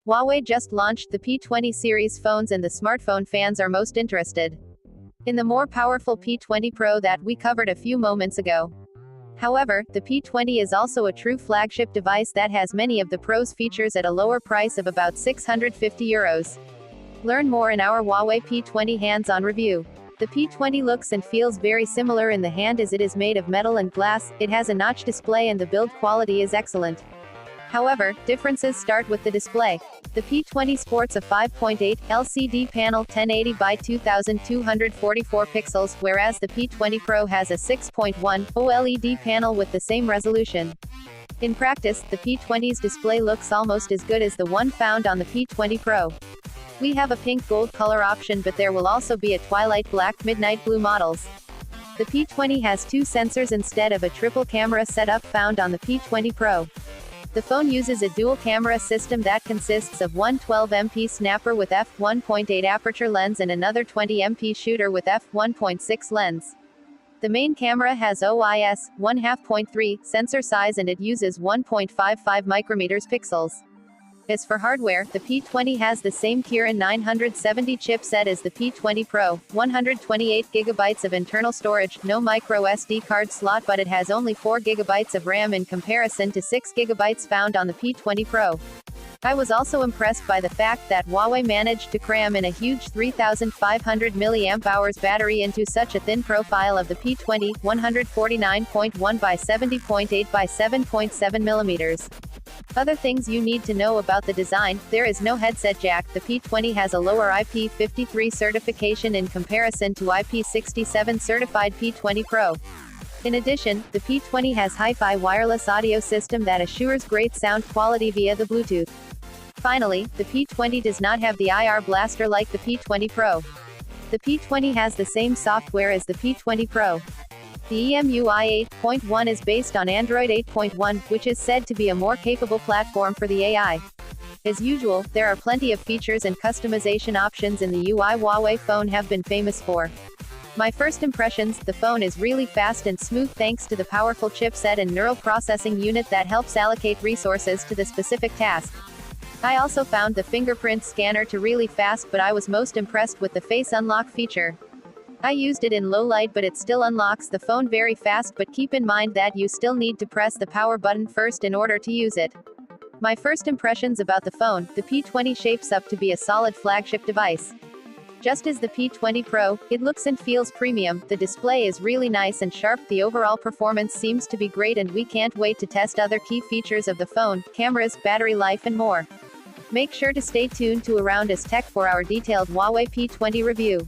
Huawei just launched the P20 series phones and the smartphone fans are most interested in the more powerful P20 Pro that we covered a few moments ago. However, the P20 is also a true flagship device that has many of the Pro's features at a lower price of about €650. Learn more in our Huawei P20 hands-on review. The P20 looks and feels very similar in the hand as it is made of metal and glass, it has a notch display and the build quality is excellent. However, differences start with the display. The P20 sports a 5.8 LCD panel 1080 by 2244 pixels, whereas the P20 Pro has a 6.1 OLED panel with the same resolution. In practice, the P20's display looks almost as good as the one found on the P20 Pro. We have a pink gold color option, but there will also be a twilight black midnight blue models. The P20 has two sensors instead of a triple camera setup found on the P20 Pro. The phone uses a dual camera system that consists of one 12MP snapper with f1.8 aperture lens and another 20MP shooter with f1.6 lens. The main camera has OIS 1/2.3 sensor size and it uses 1.55 micrometers pixels. As for hardware, the P20 has the same Kirin 970 chipset as the P20 Pro, 128GB of internal storage, no micro SD card slot, but it has only 4GB of RAM in comparison to 6GB found on the P20 Pro. I was also impressed by the fact that Huawei managed to cram in a huge 3500 mAh battery into such a thin profile of the P20, 149.1 by 70.8 by 7.7 millimeters. Other things you need to know about the design: there is no headset jack, the P20 has a lower IP53 certification in comparison to IP67 certified P20 Pro. In addition, the P20 has hi-fi wireless audio system that assures great sound quality via the Bluetooth. Finally, the P20 does not have the IR blaster like the P20 Pro. The P20 has the same software as the P20 Pro. The EMUI 8.1 is based on Android 8.1, which is said to be a more capable platform for the AI. As usual, there are plenty of features and customization options in the UI Huawei phone have been famous for. My first impressions: the phone is really fast and smooth thanks to the powerful chipset and neural processing unit that helps allocate resources to the specific task. I also found the fingerprint scanner to really fast, but I was most impressed with the face unlock feature. I used it in low light, but it still unlocks the phone very fast, but keep in mind that you still need to press the power button first in order to use it. My first impressions about the phone: the P20 shapes up to be a solid flagship device. Just as the P20 Pro, it looks and feels premium, the display is really nice and sharp, the overall performance seems to be great, and we can't wait to test other key features of the phone, cameras, battery life and more. Make sure to stay tuned to Around Us Tech for our detailed Huawei P20 review.